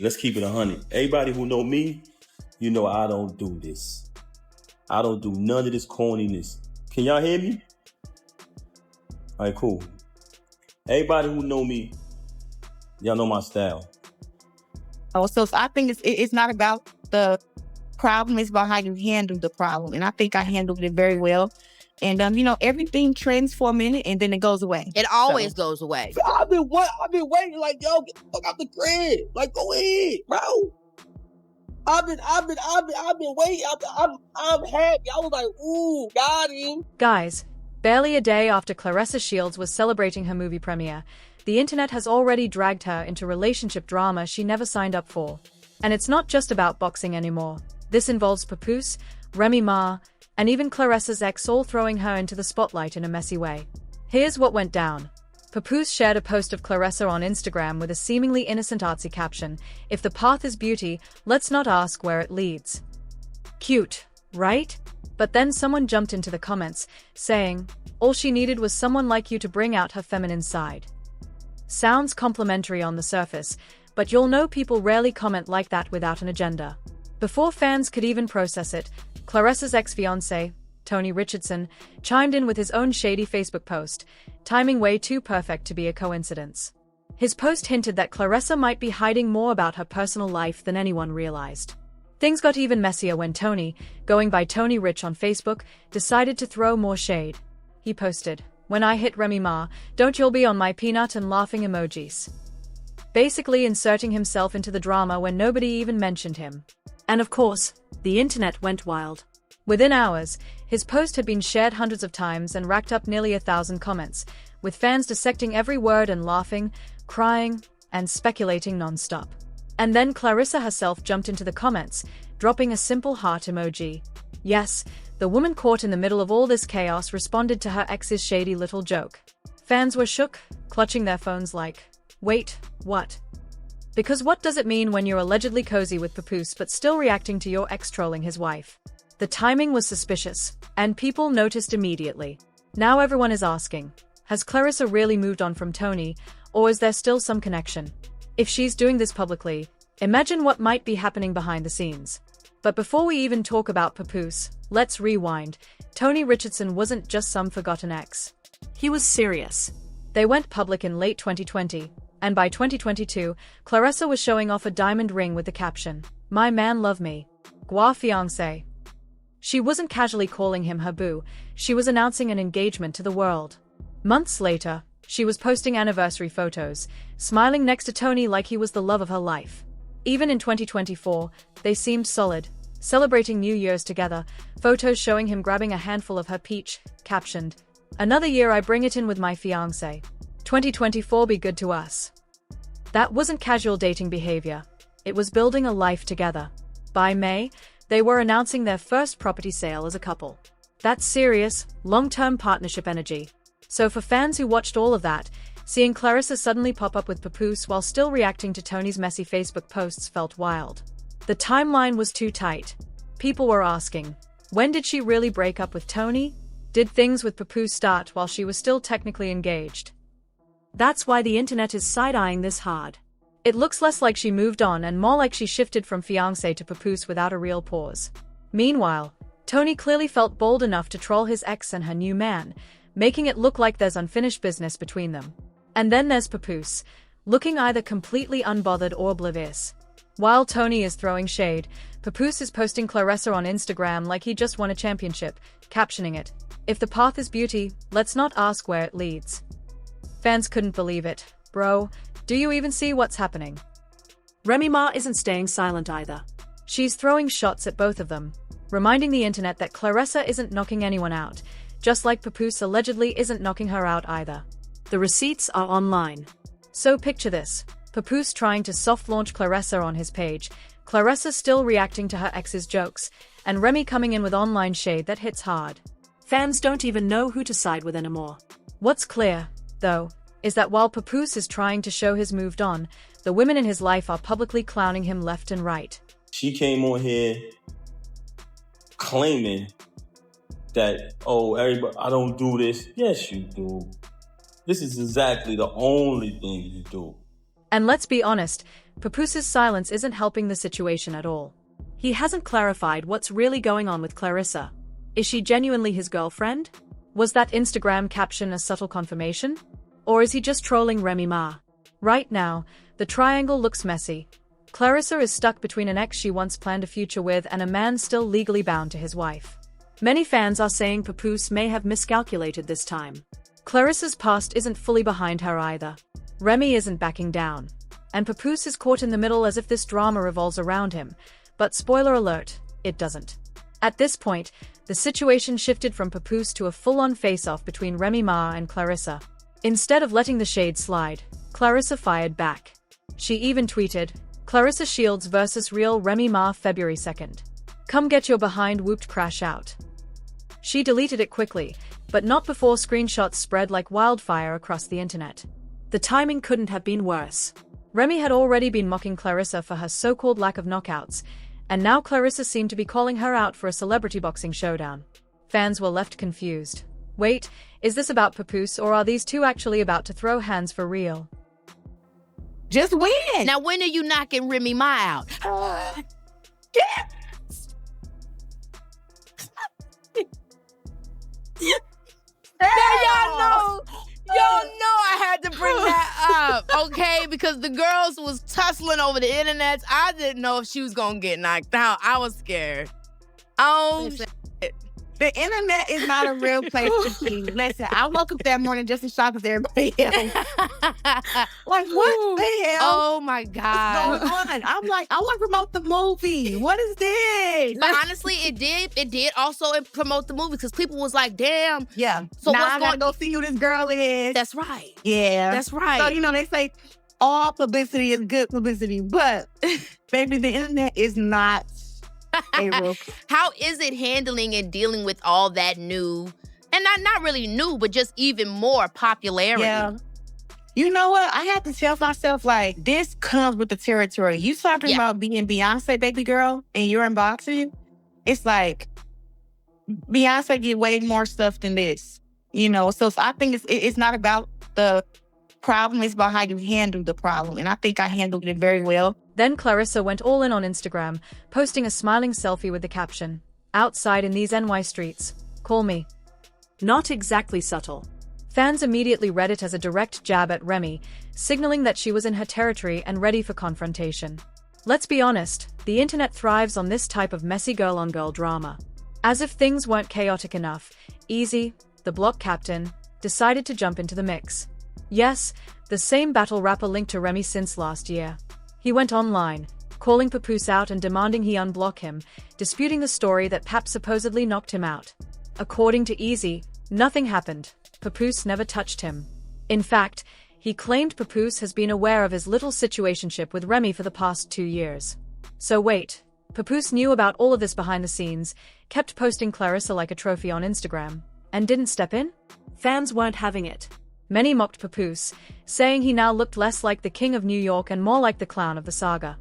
Let's keep it 100. Everybody who know me, you know I don't do this. I don't do none of this corniness. Can y'all hear me? All right, cool. Everybody who know me, y'all know my style. Oh, so I think it's not about the problem, it's about how you handle the problem. And I think I handled it very well. And everything trends for a minute and then it goes away. It always goes away. I've been waiting, like, yo, get the fuck out the crib. Like, go ahead, bro. I've been waiting. I'm happy. I was like, ooh, got him. Guys, barely a day after Claressa Shields was celebrating her movie premiere, the internet has already dragged her into relationship drama she never signed up for. And it's not just about boxing anymore. This involves Papoose, Remy Ma, and even Claressa's ex, all throwing her into the spotlight in a messy way. Here's what went down. Papoose shared a post of Claressa on Instagram with a seemingly innocent artsy caption, "If the path is beauty, let's not ask where it leads." Cute, right? But then someone jumped into the comments, saying, "All she needed was someone like you to bring out her feminine side." Sounds complimentary on the surface, but you'll know people rarely comment like that without an agenda. Before fans could even process it, Claressa's ex-fiancé, Tony Richardson, chimed in with his own shady Facebook post, timing way too perfect to be a coincidence. His post hinted that Claressa might be hiding more about her personal life than anyone realized. Things got even messier when Tony, going by Tony Rich on Facebook, decided to throw more shade. He posted, "When I hit Remy Ma, don't you'll be on my peanut and laughing emojis." Basically inserting himself into the drama when nobody even mentioned him. And of course, the internet went wild. Within hours, his post had been shared hundreds of times and racked up nearly 1,000 comments, with fans dissecting every word and laughing, crying, and speculating non-stop. And then Claressa herself jumped into the comments, dropping a simple heart emoji. Yes, the woman caught in the middle of all this chaos responded to her ex's shady little joke. Fans were shook, clutching their phones like, wait, what? Because what does it mean when you're allegedly cozy with Papoose but still reacting to your ex trolling his wife? The timing was suspicious, and people noticed immediately. Now everyone is asking, has Claressa really moved on from Tony, or is there still some connection? If she's doing this publicly, imagine what might be happening behind the scenes. But before we even talk about Papoose, let's rewind. Tony Richardson wasn't just some forgotten ex. He was serious. They went public in late 2020, and by 2022, Claressa was showing off a diamond ring with the caption, "My man love me. Gua fiancé." She wasn't casually calling him her boo, she was announcing an engagement to the world. Months later, she was posting anniversary photos, smiling next to Tony like he was the love of her life. Even in 2024, they seemed solid, celebrating New Year's together, photos showing him grabbing a handful of her peach, captioned, "Another year I bring it in with my fiancé. 2024 be good to us." That wasn't casual dating behavior, it was building a life together. By May, they were announcing their first property sale as a couple. That's serious, long-term partnership energy. So for fans who watched all of that, seeing Claressa suddenly pop up with Papoose while still reacting to Tony's messy Facebook posts felt wild. The timeline was too tight. People were asking, when did she really break up with Tony? Did things with Papoose start while she was still technically engaged? That's why the internet is side-eyeing this hard. It looks less like she moved on and more like she shifted from fiancé to Papoose without a real pause. Meanwhile, Tony clearly felt bold enough to troll his ex and her new man, making it look like there's unfinished business between them. And then there's Papoose, looking either completely unbothered or oblivious. While Tony is throwing shade, Papoose is posting Claressa on Instagram like he just won a championship, captioning it, "If the path is beauty, let's not ask where it leads." Fans couldn't believe it. Bro, do you even see what's happening? Remy Ma isn't staying silent either. She's throwing shots at both of them, reminding the internet that Claressa isn't knocking anyone out, just like Papoose allegedly isn't knocking her out either. The receipts are online. So picture this, Papoose trying to soft-launch Claressa on his page, Claressa still reacting to her ex's jokes, and Remy coming in with online shade that hits hard. Fans don't even know who to side with anymore. What's clear, though, is that while Papoose is trying to show he's moved on, the women in his life are publicly clowning him left and right. She came on here claiming that, oh, everybody, I don't do this. Yes, you do. This is exactly the only thing you do. And let's be honest, Papoose's silence isn't helping the situation at all. He hasn't clarified what's really going on with Claressa. Is she genuinely his girlfriend? Was that Instagram caption a subtle confirmation? Or is he just trolling Remy Ma? Right now, the triangle looks messy. Claressa is stuck between an ex she once planned a future with and a man still legally bound to his wife. Many fans are saying Papoose may have miscalculated this time. Claressa's past isn't fully behind her either. Remy isn't backing down. And Papoose is caught in the middle as if this drama revolves around him. But spoiler alert, it doesn't. At this point, the situation shifted from Papoose to a full-on face-off between Remy Ma and Claressa. Instead of letting the shade slide, Claressa fired back. She even tweeted, "Claressa Shields vs. Real Remy Ma February 2nd. Come get your behind whooped crash out." She deleted it quickly, but not before screenshots spread like wildfire across the internet. The timing couldn't have been worse. Remy had already been mocking Claressa for her so-called lack of knockouts, and now Claressa seemed to be calling her out for a celebrity boxing showdown. Fans were left confused. Wait, is this about Papoose, or are these two actually about to throw hands for real? Just win. Now, when are you knocking Remy Ma out? Y'all know I had to bring that up, okay? Because the girls was tussling over the internet. I didn't know if she was gonna get knocked out. I was scared. Oh, shit. The internet is not a real place to be. Listen, I woke up that morning just as shocked as everybody else. Like, what the hell? Oh my God. What's going on? I'm like, I want to promote the movie. What is this? But honestly, it did also promote the movie because people was like, damn. Yeah. So now what's I gotta go see who this girl is. That's right. Yeah. That's right. So, they say all publicity is good publicity, but baby, the internet is not a real. How is it handling and dealing with all that new, and not really new, but just even more popularity? Yeah. You know what? I had to tell myself, like, this comes with the territory. You talking about being Beyonce, baby girl, and you're in boxing? It's like, Beyonce get way more stuff than this, So I think it's not about the problem. It's about how you handle the problem. And I think I handled it very well. Then Claressa went all in on Instagram, posting a smiling selfie with the caption, "Outside in these NY streets, call me." Not exactly subtle. Fans immediately read it as a direct jab at Remy, signaling that she was in her territory and ready for confrontation. Let's be honest, the internet thrives on this type of messy girl-on-girl drama. As if things weren't chaotic enough, Easy, the block captain, decided to jump into the mix. Yes, the same battle rapper linked to Remy since last year. He went online, calling Papoose out and demanding he unblock him, disputing the story that Pap supposedly knocked him out. According to Easy, nothing happened. Papoose never touched him. In fact, he claimed Papoose has been aware of his little situationship with Remy for the past 2 years. So wait, Papoose knew about all of this behind the scenes, kept posting Claressa like a trophy on Instagram, and didn't step in? Fans weren't having it. Many mocked Papoose, saying he now looked less like the king of New York and more like the clown of the saga.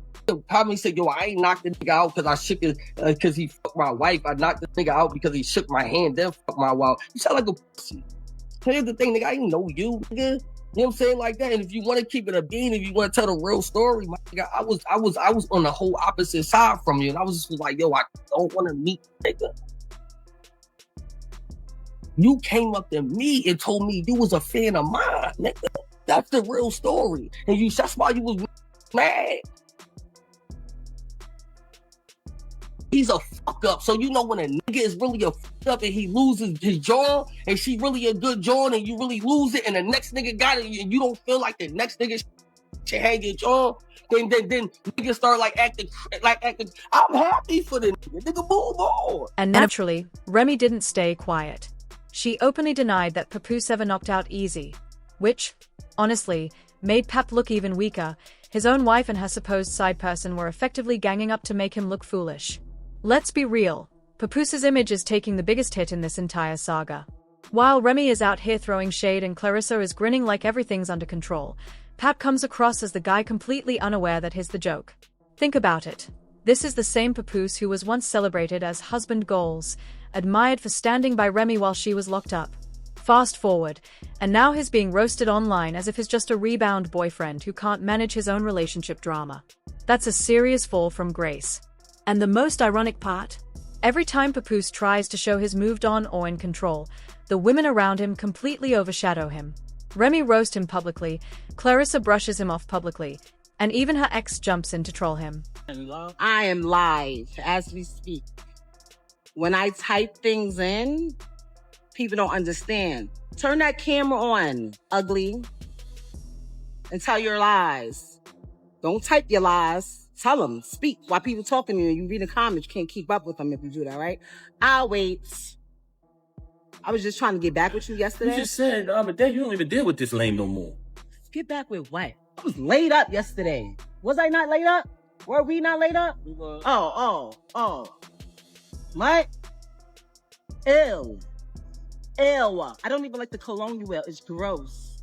Probably said, "Yo, I ain't knocked the nigga out because I shook his, because he fucked my wife. I knocked the nigga out because he shook my hand, then fucked my wife." You sound like a pussy. Here's the thing, nigga, I ain't know you, nigga. You know what I'm saying? Like that. And if you want to keep it a bean, if you want to tell the real story, my nigga, I was on the whole opposite side from you. And I was just like, yo, I don't want to meet nigga. You came up to me and told me you was a fan of mine, nigga. That's the real story. And that's why you was mad. He's a fuck up. So when a nigga is really a fuck up and he loses his jaw and she really a good jaw and you really lose it and the next nigga got it and you don't feel like the next nigga should hang your jaw, then niggas start acting. I'm happy for the nigga move on. And naturally, Remy didn't stay quiet. She openly denied that Papoose ever knocked out Easy, which, honestly, made Pap look even weaker. His own wife and her supposed side person were effectively ganging up to make him look foolish. Let's be real, Papoose's image is taking the biggest hit in this entire saga. While Remy is out here throwing shade and Claressa is grinning like everything's under control, Pap comes across as the guy completely unaware that he's the joke. Think about it. This is the same Papoose who was once celebrated as husband goals, admired for standing by Remy while she was locked up. Fast forward, and now he's being roasted online as if he's just a rebound boyfriend who can't manage his own relationship drama. That's a serious fall from grace. And the most ironic part? Every time Papoose tries to show he's moved on or in control, the women around him completely overshadow him. Remy roasts him publicly, Claressa brushes him off publicly, and even her ex jumps in to troll him. I am live as we speak. When I type things in, people don't understand. Turn that camera on, ugly, and tell your lies. Don't type your lies. Tell them. Speak while people talking to you. You read the comments, you can't keep up with them if you do that, right? I'll wait. I was just trying to get back with you yesterday. You just said the other day you don't even deal with this lame no more. Get back with what? I was laid up yesterday. Was I not laid up? Were we not laid up? Oh. What? Ew. I don't even like the cologne you wear. It's gross.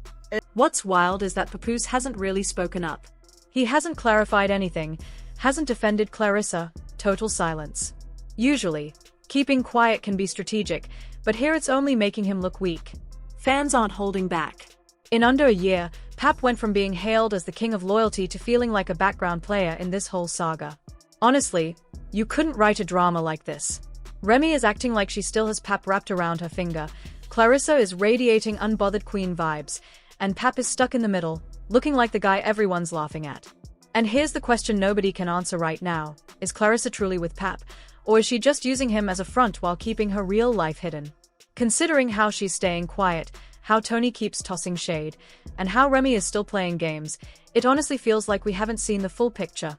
What's wild is that Papoose hasn't really spoken up. He hasn't clarified anything, hasn't defended Claressa, total silence. Usually, keeping quiet can be strategic, but here it's only making him look weak. Fans aren't holding back. In under a year, Pap went from being hailed as the king of loyalty to feeling like a background player in this whole saga. Honestly, you couldn't write a drama like this. Remy is acting like she still has Pap wrapped around her finger, Claressa is radiating unbothered queen vibes, and Pap is stuck in the middle, looking like the guy everyone's laughing at. And here's the question nobody can answer right now. Is Claressa truly with Pap, or is she just using him as a front while keeping her real life hidden? Considering how she's staying quiet, how Tony keeps tossing shade, and how Remy is still playing games, it honestly feels like we haven't seen the full picture.